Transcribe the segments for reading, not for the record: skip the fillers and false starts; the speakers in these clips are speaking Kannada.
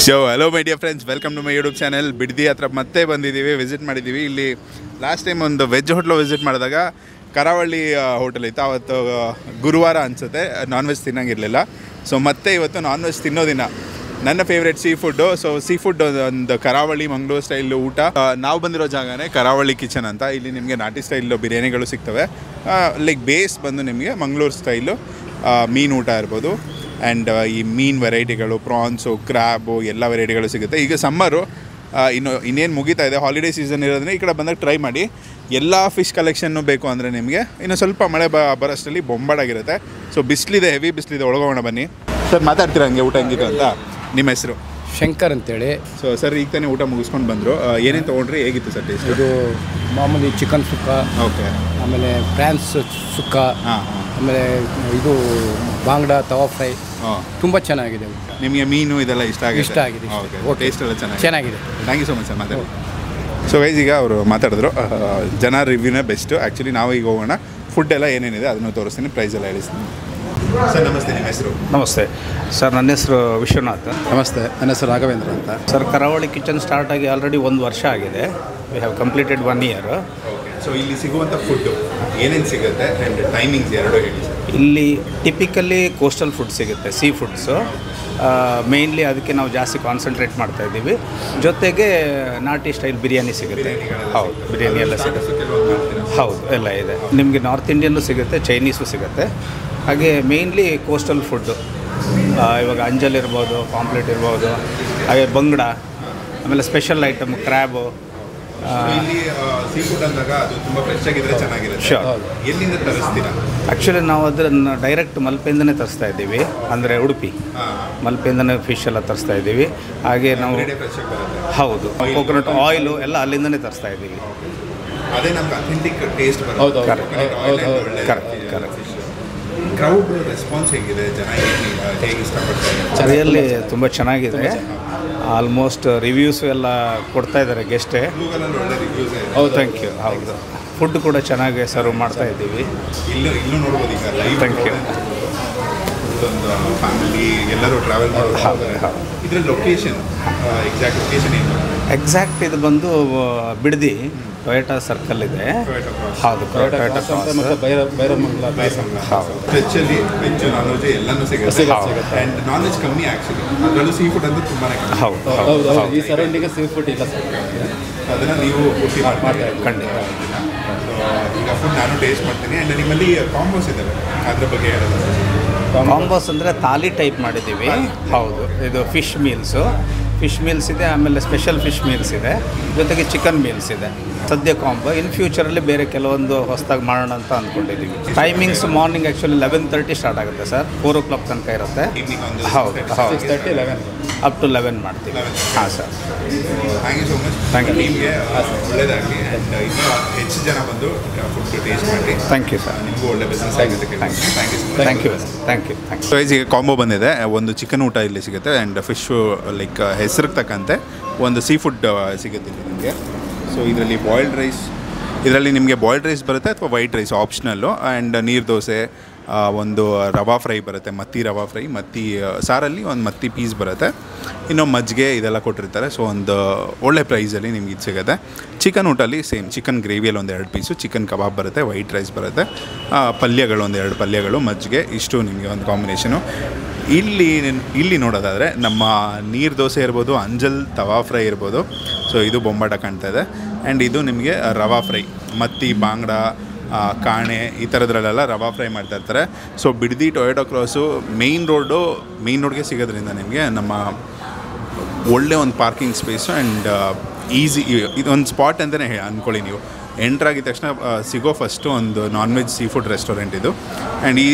So hello my dear friends, welcome to my YouTube channel. Bidadi ಹತ್ರ ಮತ್ತೆ ಬಂದಿದ್ದೀವಿ, ವಿಸಿಟ್ ಮಾಡಿದ್ದೀವಿ. ಇಲ್ಲಿ ಲಾಸ್ಟ್ ಟೈಮ್ ಒಂದು ವೆಜ್ ಹೋಟ್ಲು ವಿಸಿಟ್ ಮಾಡಿದಾಗ ಕರಾವಳಿ ಹೋಟೆಲ್ ಇತ್ತು. ಆವತ್ತು ಗುರುವಾರ ಅನಿಸುತ್ತೆ, ನಾನ್ ವೆಜ್ ತಿನ್ನೋಂಗಿರಲಿಲ್ಲ. ಸೊ ಮತ್ತೆ ಇವತ್ತು ನಾನ್ ವೆಜ್ ತಿನ್ನೋ ದಿನ. ನನ್ನ favourite seafood. So seafood ಒಂದು ಕರಾವಳಿ ಮಂಗಳೂರು ಸ್ಟೈಲ್ ಊಟ. ನಾವು ಬಂದಿರೋ ಜಾಗನೇ ಕರಾವಳಿ ಕಿಚನ್ ಅಂತ. ಇಲ್ಲಿ ನಿಮಗೆ ನಾಟಿ ಸ್ಟೈಲು ಬಿರಿಯಾನಿಗಳು ಸಿಗ್ತವೆ. ಲೈಕ್ ಬೇಸ್ ಬಂದು ನಿಮಗೆ ಮಂಗಳೂರು ಸ್ಟೈಲು ಮೀನು ಊಟ ಇರ್ಬೋದು. ಆ್ಯಂಡ್ ಈ ಮೀನು ವೆರೈಟಿಗಳು, ಪ್ರಾನ್ಸು, ಕ್ರ್ಯಾಬು ಎಲ್ಲ ವೆರೈಟಿಗಳು ಸಿಗುತ್ತೆ. ಈಗ ಸಮ್ಮರು ಇನ್ನೇನು ಮುಗಿತಾ ಇದೆ, ಹಾಲಿಡೇ ಸೀಸನ್ ಇರೋದ್ರೆ ಈ ಕಡೆ ಬಂದಾಗ ಟ್ರೈ ಮಾಡಿ. ಎಲ್ಲ ಫಿಶ್ ಕಲೆಕ್ಷನ್ನು ಬೇಕು ಅಂದರೆ ನಿಮಗೆ ಇನ್ನು ಸ್ವಲ್ಪ ಮಳೆ ಬರೋಷ್ಟರಲ್ಲಿ ಬೊಂಬಾಡಾಗಿರುತ್ತೆ. So ಬಿಸಿಲಿದೆ, heavy ಬಿಸಿಲಿದೆ. ಒಳಗೋಣ ಬನ್ನಿ. ಸರ್ ಮಾತಾಡ್ತೀರಾ ಹಂಗೆ ಊಟ ಹೆಂಗಿತ್ತು ಅಂತ? ನಿಮ್ಮ ಹೆಸರು? ಶಂಕರ್ ಅಂತೇಳಿ. ಸೊ ಸರ್ ಈಗ ತಾನೇ ಊಟ ಮುಗಿಸ್ಕೊಂಡು ಬಂದರು. ಏನೇನು ತೊಗೊಂಡ್ರಿ, ಹೇಗಿತ್ತು ಸರ್ ಟೇಸ್ಟ್? ಇದು ಮಾಮೂಲಿ ಚಿಕನ್ ಸುಕ್ಕ, ಓಕೆ, ಆಮೇಲೆ ಫ್ರಾನ್ಸ್ ಸುಕ್ಕ, ಆಮೇಲೆ ಇದು ಬಾಂಗ್ಡ ತವಾ ಫ್ರೈ. ತುಂಬ ಚೆನ್ನಾಗಿದೆ ಊಟ. ನಿಮಗೆ ಮೀನು ಇದೆಲ್ಲ ಇಷ್ಟ ಆಗಿದೆ. ಓಕೆ, ಟೇಸ್ಟ್ ಎಲ್ಲ ಚೆನ್ನಾಗಿದೆ. Thank you so much sir. ಮಾತಾಡಿ. ಸೊ ಗೈಸ್, ಈಗ ಅವರು ಮಾತಾಡಿದ್ರು, ಜನ ರಿವ್ಯೂನೇ ಬೆಸ್ಟು. ಆ್ಯಕ್ಚುಲಿ ನಾವು ಈಗ ಹೋಗೋಣ, ಫುಡ್ ಎಲ್ಲ ಏನೇನಿದೆ ಅದನ್ನು ತೋರಿಸ್ತೀನಿ, ಪ್ರೈಸ್ ಎಲ್ಲ ಹೇಳಿಸ್ತೀನಿ. ಸರ್ ನಮಸ್ತೆ, ನಿಮ್ಮ ಹೆಸರು? ನಮಸ್ತೆ ಸರ್, ನನ್ನ ಹೆಸರು ವಿಶ್ವನಾಥ್. ನಮಸ್ತೆ, ನನ್ನ ಹೆಸರು ರಾಘವೇಂದ್ರ ಅಂತ. ಸರ್, ಕರಾವಳಿ ಕಿಚನ್ ಸ್ಟಾರ್ಟ್ ಆಗಿ ಆಲ್ರೆಡಿ 1 ವರ್ಷ ಆಗಿದೆ. We have completed 1 year. So ಇಲ್ಲಿ ಸಿಗುವಂಥ ಫುಡ್ಡು ಏನೇನು ಸಿಗುತ್ತೆ ಆ್ಯಂಡ್ ಟೈಮಿಂಗ್ಸ್ ಎರಡು ಹೇಳಿ ಸರ್. ಇಲ್ಲಿ ಟಿಪಿಕಲಿ ಕೋಸ್ಟಲ್ ಫುಡ್ ಸಿಗುತ್ತೆ, ಸೀ ಫುಡ್ಸು ಮೇಯ್ನ್ಲಿ. ಅದಕ್ಕೆ ನಾವು ಜಾಸ್ತಿ ಕಾನ್ಸಂಟ್ರೇಟ್ ಮಾಡ್ತಾಯಿದ್ದೀವಿ. ಜೊತೆಗೆ ನಾಟಿ ಸ್ಟೈಲ್ ಬಿರಿಯಾನಿ ಸಿಗುತ್ತೆ. ಹೌದು, ಬಿರಿಯಾನಿ ಎಲ್ಲ ಸಿಗುತ್ತೆ. ಹೌದು, ಎಲ್ಲ ಇದೆ. ನಿಮಗೆ ನಾರ್ತ್ ಇಂಡಿಯನ್ನೂ ಸಿಗುತ್ತೆ, ಚೈನೀಸು ಸಿಗುತ್ತೆ. ಹಾಗೆ ಮೇಯ್ನ್ಲಿ ಕೋಸ್ಟಲ್ ಫುಡ್ಡು, ಇವಾಗ ಅಂಜಲ್ ಇರ್ಬೋದು, ಪಾಂಪ್ಲೆಟ್ ಇರ್ಬೋದು, ಹಾಗೆ ಬಂಗಡ, ಆಮೇಲೆ ಸ್ಪೆಷಲ್ ಐಟಮ್ ಕ್ರ್ಯಾಬು. ಇಲ್ಲಿ ಸೀ ಫುಡ್ ಅಂದಾಗ ಅದು ತುಂಬ ಫ್ರೆಶ್ ಆಗಿದ್ರೆ ಚೆನ್ನಾಗಿರುತ್ತೆ. ಶೋರ್. ಎಲ್ಲಿಂದ ತರಿಸ್ತೀರಾ? ಆ್ಯಕ್ಚುಲಿ ನಾವು ಅದನ್ನು ಡೈರೆಕ್ಟ್ ಮಲ್ಪೆಯಿಂದನೇ ತರಿಸ್ತಾ ಇದ್ದೀವಿ. ಅಂದರೆ ಉಡುಪಿ ಮಲ್ಪೆಯಿಂದನೇ ಫಿಶ್ ಎಲ್ಲ ತರಿಸ್ತಾ ಇದ್ದೀವಿ. ಹಾಗೆ ನಾವು ಫ್ರೆಶ್ ಆಗಿ ಬರುತ್ತೆ. ಹೌದು, ಕೋಕೋನಟ್ ಆಯಿಲು ಎಲ್ಲ ಅಲ್ಲಿಂದನೇ ತರಿಸ್ತಾ ಇದ್ದೀವಿ. ಅದೇ ನಮ್ಗೆ ಅಥೆಂಟಿಕ್ ಟೇಸ್ಟ್ ಬರುತ್ತೆ. ಕರೆಕ್ಟ್. ಕ್ರೌಡ್ ರೆಸ್ಪಾನ್ಸ್ ಹೇಗಿದೆ? ಜನ ಹೇಗೆ ಇಷ್ಟಪಡ್ತಾರೆ? ರಿಯಲ್ಲಿ ತುಂಬ ಚೆನ್ನಾಗಿದೆ. ಆಲ್ಮೋಸ್ಟ್ ರಿವ್ಯೂಸು ಎಲ್ಲ ಕೊಡ್ತಾ ಇದ್ದಾರೆ ಗೆಸ್ಟೇ. ಗೂಗಲಲ್ಲಿ ಒಳ್ಳೆ ರಿವ್ಯೂಸ್ ಇದೆ. ಹೌದು, ಥ್ಯಾಂಕ್ ಯು. ಹೌದು, ಫುಡ್ ಕೂಡ ಚೆನ್ನಾಗಿ ಸರ್ವ್ ಮಾಡ್ತಾ ಇದ್ದೀವಿ. ಇಲ್ಲೂ ನೋಡ್ಬೋದು ಈಗ ಲೈವ್. Thank you. ಒಂದು ಫ್ಯಾಮಿಲಿ ಎಲ್ಲರೂ ಟ್ರಾವೆಲ್ ಮಾಡೋದು. ಇದರ ಲೊಕೇಶನ್, ಎಕ್ಸಾಕ್ಟ್ ಲೊಕೇಶನ್ ಏನು? ಎಕ್ಸಾಕ್ಟ್ ಇದು ಬಂದು ಬಿಡದಿ ಟೊಯೋಟಾ ಸರ್ಕಲ್ ಇದೆ. ಹೌದು, Toyota Byramangala. Specially veg, non veg ಎಲ್ಲನೂ ಸಿಗುತ್ತೆ. ಆ್ಯಂಡ್ ನಾನ್ ವೆಜ್ ಕಮ್ಮಿ ಆ್ಯಕ್ಚುಲಿ, ಅದರಲ್ಲೂ ಸೀ ಫುಡ್ ಅಂದ್ರೆ ತುಂಬಾ ಕಮ್ಮಿ. ಹೌದು, ಈ ಸರೌಂಡಿಂಗ್ ಸೀ ಫುಡ್ ಇಲ್ಲ ಸರ್. ಅದನ್ನು ನೀವು ಪೂರ್ತಿ ಮಾಡ್ತಾ ಖಂಡಿತ. ಈಗ ಫುಡ್ ನಾನು ಟೇಸ್ಟ್ ಮಾಡ್ತೀನಿ. ಆ್ಯಂಡ್ ನಿಮ್ಮಲ್ಲಿ ಕಾಂಬೋಸ್ ಇದ್ದಾವೆ, ಅದ್ರ ಬಗ್ಗೆ ಹೇಳೋದು? ಕಾಂಬೋಸ್ ಅಂದರೆ ಥಾಲಿ ಟೈಪ್ ಮಾಡಿದ್ದೀವಿ. ಹೌದು, ಇದು ಫಿಶ್ ಮೀಲ್ಸ್ ಇದೆ, ಆಮೇಲೆ ಸ್ಪೆಷಲ್ ಫಿಶ್ ಮೀಲ್ಸ್ ಇದೆ, ಜೊತೆಗೆ ಚಿಕನ್ ಮೀಲ್ಸ್ ಇದೆ. ಸದ್ಯ ಕಾಂಬೋ. ಇನ್ ಫ್ಯೂಚರಲ್ಲಿ ಬೇರೆ ಕೆಲವೊಂದು ಹೊಸದಾಗಿ ಮಾಡೋಣ ಅಂತ ಅಂದ್ಕೊಂಡಿದ್ದೀವಿ. ಟೈಮಿಂಗ್ಸ್ ಮಾರ್ನಿಂಗ್ ಆ್ಯಕ್ಚುಲಿ 11:30 ಸ್ಟಾರ್ಟ್ ಆಗುತ್ತೆ ಸರ್, 4 o'clock ತನಕ ಇರುತ್ತೆ. ಹೌದು, 6:30, 11 ಅಪ್ ಟು 11 ಮಾಡ್ತೀವಿ. ಹಾಂ sir. Thank you so much. Thank you. ನಿಮಗೆ ಒಳ್ಳೆಯದಾಗಲಿ. ಆ್ಯಂಡ್ ಇನ್ನೂ ಹೆಚ್ಚು ಜನ ಬಂದು ಫುಡ್ ಟೇಸ್ಟ್ ಮಾಡಿ. Thank you sir. ನಿಮಗೂ ಒಳ್ಳೆ ಬಿಸ್ನೆಸ್ ಆಗುತ್ತೆ. Thank you. ಸೊ ಈಗ ಕಾಂಬೋ ಬಂದಿದೆ. ಒಂದು ಚಿಕನ್ ಊಟ ಇಲ್ಲಿ ಸಿಗುತ್ತೆ, ಆ್ಯಂಡ್ ಫಿಶ್ಶು ಲೈಕ್ ಹೆಸರಿಗೆ ತಕ್ಕಂತೆ ಒಂದು ಸೀ ಫುಡ್ ಸಿಗುತ್ತೆ ಇಲ್ಲಿ ನಿಮಗೆ. ಸೊ ಇದರಲ್ಲಿ ಇದರಲ್ಲಿ ನಿಮಗೆ ಬಾಯ್ಲ್ಡ್ ರೈಸ್ ಬರುತ್ತೆ ಅಥವಾ ವೈಟ್ ರೈಸ್ ಆಪ್ಷನಲ್ಲು. ಆ್ಯಂಡ್ ನೀರು ದೋಸೆ, ಒಂದು ರವಾ ಫ್ರೈ ಬರುತ್ತೆ, ಮತ್ತಿ ರವಾ ಫ್ರೈ, ಮತ್ತಿ ಸಾರಲ್ಲಿ ಒಂದು ಮತ್ತಿ ಪೀಸ್ ಬರುತ್ತೆ, ಇನ್ನೊಂದು ಮಜ್ಜಿಗೆ ಇದೆಲ್ಲ ಕೊಟ್ಟಿರ್ತಾರೆ. ಸೊ ಒಂದು ಒಳ್ಳೆ ಪ್ರೈಸಲ್ಲಿ ನಿಮ್ಗೆ ಇದು ಸಿಗುತ್ತೆ. ಚಿಕನ್ ಊಟಲ್ಲಿ ಸೇಮ್ ಚಿಕನ್ ಗ್ರೇವಿಯಲ್ಲಿ ಒಂದು 2 ಪೀಸು, ಚಿಕನ್ ಕಬಾಬ್ ಬರುತ್ತೆ, ವೈಟ್ ರೈಸ್ ಬರುತ್ತೆ, ಪಲ್ಯಗಳು ಒಂದು 2 ಪಲ್ಯಗಳು, ಮಜ್ಜಿಗೆ, ಇಷ್ಟು ನಿಮಗೆ ಒಂದು ಕಾಂಬಿನೇಷನು. ಇಲ್ಲಿ ನೋಡೋದಾದರೆ ನಮ್ಮ ನೀರು ದೋಸೆ ಇರ್ಬೋದು, ಅಂಜಲ್ ತವಾ ಫ್ರೈ ಇರ್ಬೋದು. ಸೊ ಇದು ಬೊಂಬಾಟ ಕಾಣ್ತಾ ಇದೆ. ಆ್ಯಂಡ್ ಇದು ನಿಮಗೆ ರವಾ ಫ್ರೈ, ಮತ್ತಿ, ಬಾಂಗ್ಡ, ಕಾಣೆ ಈ ಥರದ್ರಲ್ಲೆಲ್ಲ ರವಾ ಫ್ರೈ ಮಾಡ್ತಾಯಿರ್ತಾರೆ. So Bidadi Toyota cross main ರೋಡ್ಗೆ ಸಿಗೋದ್ರಿಂದ ನಿಮಗೆ ನಮ್ಮ ಒಳ್ಳೆ ಒಂದು ಪಾರ್ಕಿಂಗ್ ಸ್ಪೇಸು ಆ್ಯಂಡ್ ಈಸಿ ಇದೊಂದು ಸ್ಪಾಟ್ ಅಂತಲೇ ಅಂದ್ಕೊಳ್ಳಿ. ನೀವು ಎಂಟ್ರಾಗಿದ ತಕ್ಷಣ ಸಿಗೋ ಫಸ್ಟು ಒಂದು non veg seafood restaurant ಇದು. ಆ್ಯಂಡ್ ಈ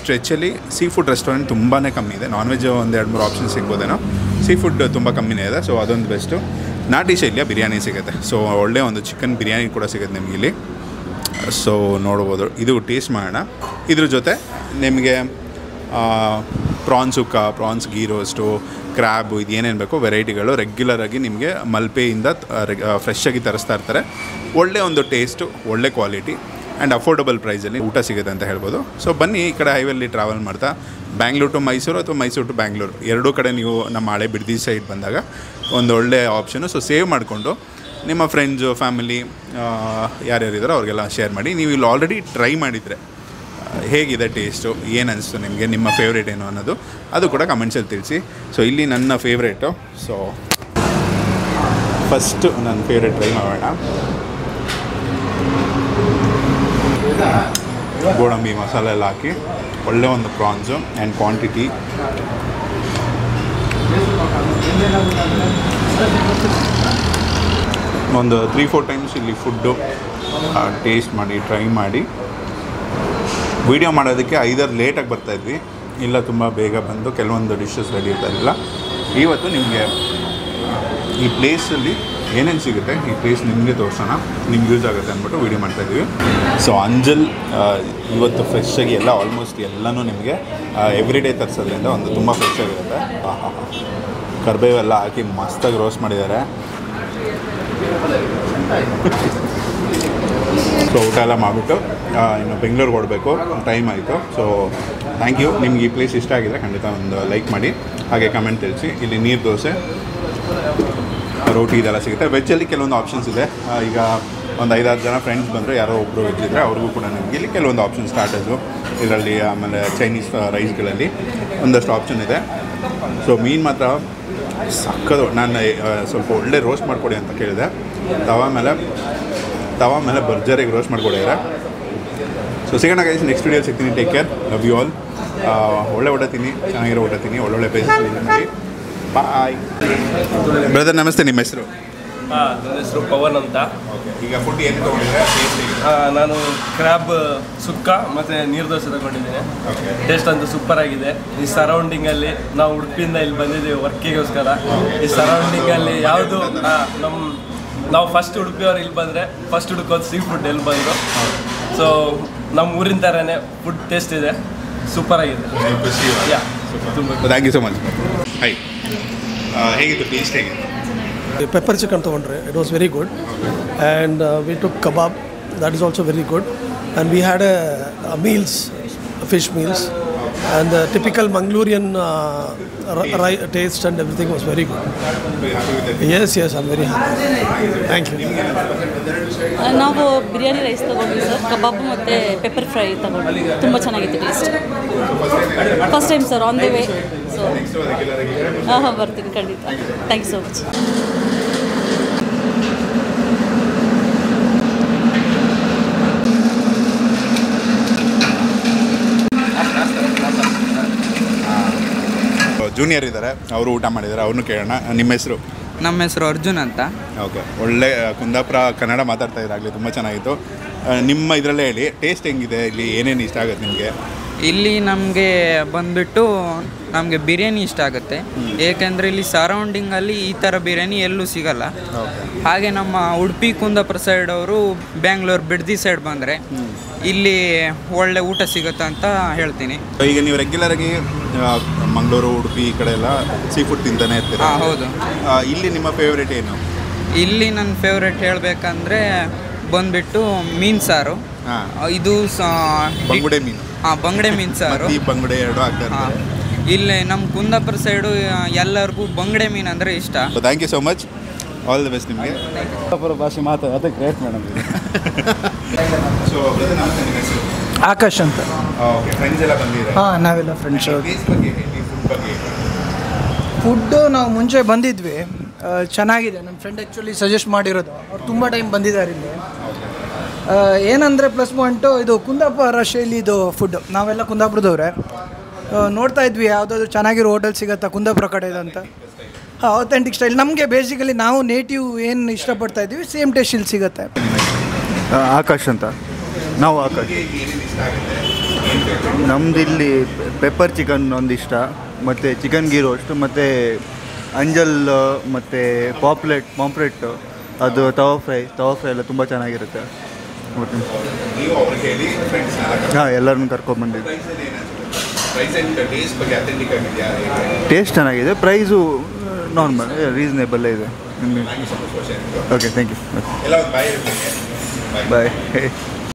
ಸ್ಟ್ರೆಚಲ್ಲಿ ಸೀ ಫುಡ್ ರೆಸ್ಟೋರೆಂಟ್ ತುಂಬಾ ಕಮ್ಮಿ ಇದೆ. ನಾನ್ ವೆಜ್ ಒಂದು 2-3 ಆಪ್ಷನ್ ಸಿಗ್ಬೋದೇನೋ, ಸೀ ಫುಡ್ ತುಂಬ ಕಮ್ಮಿನೇ ಇದೆ. ಸೊ ಅದೊಂದು ಬೆಸ್ಟು. ನಾಟಿ ಶೈಲಿಯ ಬಿರಿಯಾನಿ ಸಿಗುತ್ತೆ. ಸೊ ಒಳ್ಳೆ ಒಂದು ಚಿಕನ್ ಬಿರಿಯಾನಿ ಕೂಡ ಸಿಗುತ್ತೆ ನಿಮಗೆ ಇಲ್ಲಿ. ಸೊ ನೋಡ್ಬೋದು, ಇದು ಟೇಸ್ಟ್ ಮಾಡೋಣ. ಇದ್ರ ಜೊತೆ ನಿಮಗೆ ಪ್ರಾನ್ ಸುಕ್ಕ, ಪ್ರಾನ್ಸ್ ಗೀ ರೋಸ್ಟು, ಕ್ರ್ಯಾಬು, ಇದು ಏನೇನು ಬೇಕೋ ವೆರೈಟಿಗಳು ರೆಗ್ಯುಲರಾಗಿ ನಿಮಗೆ ಮಲ್ಪೆಯಿಂದ ಫ್ರೆಶ್ ಆಗಿ ತರಿಸ್ತಾ ಇರ್ತಾರೆ. ಒಳ್ಳೆ ಒಂದು ಟೇಸ್ಟು, ಒಳ್ಳೆ ಕ್ವಾಲಿಟಿ. ಆ್ಯಂಡ್ ಅಫೋರ್ಡಬಲ್ ಪ್ರೈಸಲ್ಲಿ ಊಟ ಸಿಗುತ್ತೆ ಅಂತ ಹೇಳ್ಬೋದು. ಸೊ ಬನ್ನಿ ಈ ಕಡೆ ಹೈವೇಲಿ ಟ್ರಾವೆಲ್ ಮಾಡ್ತಾ ಬ್ಯಾಂಗ್ಳೂರು ಟು ಮೈಸೂರು ಅಥವಾ ಮೈಸೂರು ಟು ಬ್ಯಾಂಗ್ಳೂರು ಎರಡೂ ಕಡೆ ನೀವು ನಮ್ಮ ಹಳೆ ಬಿಡದಿ ಸೈಡ್ ಬಂದಾಗ ಒಂದು ಒಳ್ಳೆ ಆಪ್ಷನು. ಸೊ ಸೇವ್ ಮಾಡಿಕೊಂಡು ನಿಮ್ಮ ಫ್ರೆಂಡ್ಸು ಫ್ಯಾಮಿಲಿ ಯಾರ್ಯಾರಿದ್ದಾರೋ ಅವ್ರಿಗೆಲ್ಲ ಶೇರ್ ಮಾಡಿ. ನೀವು ಇಲ್ಲಿ ಆಲ್ರೆಡಿ ಟ್ರೈ ಮಾಡಿದರೆ ಹೇಗಿದೆ ಟೇಸ್ಟು, ಏನು ಅನಿಸ್ತು ನಿಮಗೆ, ನಿಮ್ಮ ಫೇವ್ರೇಟ್ ಏನು ಅನ್ನೋದು ಅದು ಕೂಡ ಕಮೆಂಟ್ಸಲ್ಲಿ ತಿಳಿಸಿ. ಸೊ ಇಲ್ಲಿ ನನ್ನ ಫೇವ್ರೇಟು. ಸೊ ಫಸ್ಟು ನನ್ನ ಫೇವ್ರೇಟ್ ಟ್ರೈ ಮಾಡೋಣ. ಗೋಡಂಬಿ ಮಸಾಲೆ ಎಲ್ಲ ಹಾಕಿ ಒಳ್ಳೆ ಒಂದು ಪ್ರಾನ್ಸು ಆ್ಯಂಡ್ ಕ್ವಾಂಟಿಟಿ. ಒಂದು 3-4 ಟೈಮ್ಸ್ ಇಲ್ಲಿ ಫುಡ್ಡು ಟೇಸ್ಟ್ ಮಾಡಿ ಟ್ರೈ ಮಾಡಿ ವೀಡಿಯೋ ಮಾಡೋದಕ್ಕೆ ಐದಾರು ಲೇಟಾಗಿ ಬರ್ತಾಯಿದ್ವಿ, ಇಲ್ಲ ತುಂಬ ಬೇಗ ಬಂದು ಕೆಲವೊಂದು ಡಿಶಸ್ ರೆಡಿ ಇರ್ತಾಯಿರಲಿಲ್ಲ. ಇವತ್ತು ನಿಮಗೆ ಈ ಪ್ಲೇಸಲ್ಲಿ ಏನೇನು ಸಿಗುತ್ತೆ ಈ ಪ್ಲೇಸ್ ನಿಮಗೆ ತೋರಿಸೋಣ, ನಿಮ್ಗೆ ಯೂಸ್ ಆಗುತ್ತೆ ಅಂದ್ಬಿಟ್ಟು ವೀಡಿಯೋ ಮಾಡ್ತಾಯಿದ್ವಿ. ಸೊ ಅಂಜಲ್ ಇವತ್ತು ಫ್ರೆಶ್ಶಾಗಿ ಎಲ್ಲ ಆಲ್ಮೋಸ್ಟ್ ಎಲ್ಲನೂ ನಿಮಗೆ ಎವ್ರಿ ಡೇ ತರಿಸೋದ್ರಿಂದ ಒಂದು ತುಂಬ ಫ್ರೆಶ್ಶಾಗಿರುತ್ತೆ. ಕರ್ಬೇವೆಲ್ಲ ಹಾಕಿ ಮಸ್ತಾಗಿ ರೋಸ್ಟ್ ಮಾಡಿದ್ದಾರೆ. ಸೊ ಊಟ ಎಲ್ಲ ಮಾಡಿಬಿಟ್ಟು ಇನ್ನು ಬೆಂಗಳೂರಿಗೆ ಹೊರಡಬೇಕು, ಟೈಮ್ ಆಯಿತು. So thank you. ನಿಮ್ಗೆ ಈ ಪ್ಲೇಸ್ ಇಷ್ಟ ಆಗಿದೆ ಖಂಡಿತ ಒಂದು ಲೈಕ್ ಮಾಡಿ, ಹಾಗೆ ಕಮೆಂಟ್ ತಿಳಿಸಿ. ಇಲ್ಲಿ ನೀರು ದೋಸೆ, ರೋಟಿ ಇದೆಲ್ಲ ಸಿಗುತ್ತೆ. ವೆಜ್ಜಲ್ಲಿ ಕೆಲವೊಂದು ಆಪ್ಷನ್ಸ್ ಇದೆ. ಈಗ ಒಂದು 5-6 ಜನ ಫ್ರೆಂಡ್ಸ್ ಬಂದರೆ ಯಾರೋ ಒಬ್ಬರು ವೆಜ್ ಇದ್ದರೆ ಅವ್ರಿಗೂ ಕೂಡ ನಿಮಗೆ ಇಲ್ಲಿ ಕೆಲವೊಂದು ಆಪ್ಷನ್ ಸ್ಟಾರ್ಟರ್ಸು ಇದರಲ್ಲಿ, ಆಮೇಲೆ ಚೈನೀಸ್ ರೈಸ್ಗಳಲ್ಲಿ ಒಂದಷ್ಟು ಆಪ್ಷನ್ ಇದೆ. ಸೊ ಮೀನು ಮಾತ್ರ ಸಕ್ಕದು. ನಾನು ಸ್ವಲ್ಪ ಒಳ್ಳೆ ರೋಸ್ಟ್ ಮಾಡಿಕೊಡಿ ಅಂತ ಕೇಳಿದೆ. ತವಾ ಮೇಲೆ ಭರ್ಜರಿಗೆ ರೋಸ್ಟ್ ಮಾಡಿಕೊಡಿದ್ದಾರೆ. ಸೊ ಸಿಗೋಣ ಗೈಸ್, ನೆಕ್ಸ್ಟ್ ವೀಡಿಯೋ ಸಿಗ್ತೀನಿ. Take care, love you all. ಒಳ್ಳೆ ಊಟ ತಿನ್ನಿ, ಚೆನ್ನಾಗಿರೋ ಊಟ ತಿನ್ನಿ, ಒಳ್ಳೊಳ್ಳೆ ಪ್ಲೇಸಸ್ ವಿಸಿಟ್ ಮಾಡಿ. ಬಾಯ್. ಬ್ರದರ್ ನಮಸ್ತೆ, ನಿಮ್ಮ ಹೆಸರು? ನನ್ನ ಹೆಸರು ಪವನ್ ಅಂತ. ಈಗ ಫುಡ್ ಏನು ತೊಗೊಂಡಿದ್ರೆ? ನಾನು ಕ್ರ್ಯಾಬ್ ಸುಕ್ಕ ಮತ್ತು ನೀರು ದೋಸೆ ತಗೊಂಡಿದ್ದೀನಿ. ಟೇಸ್ಟ್ ಅಂತೂ ಸೂಪರ್ ಆಗಿದೆ. ಈ ಸರೌಂಡಿಂಗಲ್ಲಿ ನಾವು ಉಡುಪಿಯಿಂದ ಇಲ್ಲಿ ಬಂದಿದ್ದೀವಿ ವರ್ಕಿಗೋಸ್ಕರ. ಈ ಸರೌಂಡಿಂಗಲ್ಲಿ ಯಾವುದು ನಾವು ಫಸ್ಟ್ ಉಡುಪಿಯವ್ರು ಇಲ್ಲಿ ಬಂದರೆ ಫಸ್ಟ್ ಹುಡುಕೋದು ಸೀ ಫುಡ್ ಎಲ್ಲಿ ಬಂದು. ಸೊ ನಮ್ಮ ಊರಿನ ಥರನೇ ಫುಡ್ ಟೇಸ್ಟ್ ಇದೆ, ಸೂಪರ್ ಆಗಿದೆ. ತುಂಬ thank you so much. Hi, ಹೇಗಿತ್ತು ಟೇಸ್ಟ್? ಹೇಗಿತ್ತು? ಪೆಪ್ಪರ್ ಚಿಕನ್ ತೊಗೊಂಡ್ರೆ it was very good. And we took kebab, that is also very good. And we had a meals, fish meals, and the typical Mangalorean taste and everything was very good. Yes, I'm very happy. Thank you. ನಾವು ಬಿರಿಯಾನಿ ರೈಸ್ ತೊಗೊಂಡ್ವಿ ಸರ್, ಕಬಾಬ್ ಮತ್ತು ಪೆಪ್ಪರ್ ಫ್ರೈ ತೊಗೊಂಡ್ವಿ. ತುಂಬ ಚೆನ್ನಾಗಿತ್ತು taste. First time sir, on the way. So ಬರ್ತೀನಿ ಖಂಡಿತ. Thank you so much. Junior ಇದ್ದಾರೆ, ಅವರು ಊಟ ಮಾಡಿದ್ದಾರೆ, ಅವ್ರನ್ನೂ ಕೇಳೋಣ. ನಿಮ್ಮ ಹೆಸರು? ನಮ್ಮ ಹೆಸರು ಅರ್ಜುನ್ ಅಂತ. ಓಕೆ, ಒಳ್ಳೆ ಕುಂದಾಪುರ ಕನ್ನಡ ಮಾತಾಡ್ತಾ ಇದ್ದಾಗಲಿ ತುಂಬ ಚೆನ್ನಾಗಿತ್ತು. ನಿಮ್ಮ ಇದರಲ್ಲೇ ಹೇಳಿ ಟೇಸ್ಟ್ ಹೆಂಗಿದೆ, ಇಲ್ಲಿ ಏನೇನು ಇಷ್ಟ ಆಗುತ್ತೆ ನಿಮಗೆ? ಇಲ್ಲಿ ನಮಗೆ ಬಂದುಬಿಟ್ಟು ನಮಗೆ ಬಿರಿಯಾನಿ ಇಷ್ಟ ಆಗುತ್ತೆ. ಏಕೆಂದರೆ ಇಲ್ಲಿ ಸರೌಂಡಿಂಗಲ್ಲಿ ಈ ಥರ ಬಿರಿಯಾನಿ ಎಲ್ಲೂ ಸಿಗಲ್ಲ. ಹಾಗೆ ನಮ್ಮ ಉಡುಪಿ ಕುಂದಾಪುರ ಸೈಡ್ ಅವರು ಬ್ಯಾಂಗ್ಳೂರು ಬಿಡದಿ ಸೈಡ್ ಬಂದರೆ ಇಲ್ಲಿ ಒಳ್ಳೆ ಊಟ ಸಿಗುತ್ತೆ ಅಂತ ಹೇಳ್ತೀನಿ. ಈಗ ನೀವು ರೆಗ್ಯುಲರಾಗಿ ಮಂಗಳೂರು ಉಡುಪಿ ಈ ಕಡೆ ಎಲ್ಲ ಸೀ ಫುಡ್ ತಿಂತಾನೆ ಇರ್ತೀರ? ಹೌದು. ಇಲ್ಲಿ ನಿಮ್ಮ ಫೇವ್ರೇಟ್ ಏನು? ಇಲ್ಲಿ ನನ್ನ ಫೇವ್ರೇಟ್ ಹೇಳಬೇಕಂದ್ರೆ ಬಂದುಬಿಟ್ಟು ಮೀನು ಸಾರು. ಇದು ಬಂಗುಡೆ ಮೀನು. ಬಂಗುಡೆ ಮೀನು ಸಾರು. ಬಂಗುಡೆ ಎರಡು ಆಗ್ತಾರೆ. ಇಲ್ಲಿ ನಮ್ಮ ಕುಂದಾಪುರ ಸೈಡು ಎಲ್ಲರಿಗೂ ಬಂಗುಡೆ ಮೀನು ಅಂದರೆ ಇಷ್ಟ. Thank you so much, all the best ನಿಮಗೆ. ಕುಂದಾಪುರ ಭಾಷೆ ಮಾತಾಡೋದು ಗ್ರೇಟ್ ಮೇಡಮ್. ಸೊ ಆಕಾಶ್ ಅಂತ. ಓಕೆ, ಫ್ರೆಂಡ್ಸ್ ಎಲ್ಲ ಬಂದಿದ್ದಾರೆ? ಹಾಂ, ನಾವೆಲ್ಲ ಫ್ರೆಂಡ್ಸ್. ಫುಡ್ಡು ನಾವು ಮುಂಚೆ ಬಂದಿದ್ವಿ, ಚೆನ್ನಾಗಿದೆ. ನಮ್ಮ ಫ್ರೆಂಡ್ ಆ್ಯಕ್ಚುಲಿ ಸಜೆಸ್ಟ್ ಮಾಡಿರೋದು, ಅವ್ರು ತುಂಬ ಟೈಮ್ ಬಂದಿದ್ದಾರೆ ಇಲ್ಲಿ. ಏನಂದರೆ ಪ್ಲಸ್ ಪಾಯಿಂಟು ಇದು ಕುಂದಾಪುರ ಶೈಲಿದು ಫುಡ್ಡು. ನಾವೆಲ್ಲ ಕುಂದಾಪುರದವ್ರೆ, ನೋಡ್ತಾ ಇದ್ವಿ ಯಾವುದಾದ್ರು ಚೆನ್ನಾಗಿರೋ ಹೋಟೆಲ್ ಸಿಗುತ್ತಾ ಕುಂದಾಪುರ ಕಡೆದು ಅಂತ. ಹಾಂ, ಅಥೆಂಟಿಕ್ ಸ್ಟೈಲ್. ನಮಗೆ ಬೇಸಿಕಲಿ ನಾವು ನೇಟಿವ್ ಏನು ಇಷ್ಟಪಡ್ತಾ ಇದ್ದೀವಿ ಸೇಮ್ ಟೇಸ್ಟ್ ಇಲ್ಲಿ ಸಿಗುತ್ತೆ. ಆಕಾಶ್ ಅಂತ. ನಾವು ಆಕಾಶ್. ನಮ್ದು ಇಲ್ಲಿ ಪೆಪ್ಪರ್ ಚಿಕನ್ ಒಂದಿಷ್ಟ, ಮತ್ತು ಚಿಕನ್ ಗೀ ರೋಸ್ಟ್, ಮತ್ತು ಅಂಜಲ್, ಮತ್ತು ಪಾಂಪ್ಲೆಟ್, ಅದು ತವಾ ಫ್ರೈ ಎಲ್ಲ ತುಂಬ ಚೆನ್ನಾಗಿರುತ್ತೆ. ಹಾಂ, ಎಲ್ಲರನ್ನೂ ಕರ್ಕೊಂಡ್ಬಂದಿದ್ವಿ. ಟೇಸ್ಟ್ ಚೆನ್ನಾಗಿದೆ, ಪ್ರೈಸು ನಾರ್ಮಲ್ ರೀಸನೇಬಲ್ಲೇ ಇದೆ. Okay, thank you. ಬಾಯ್.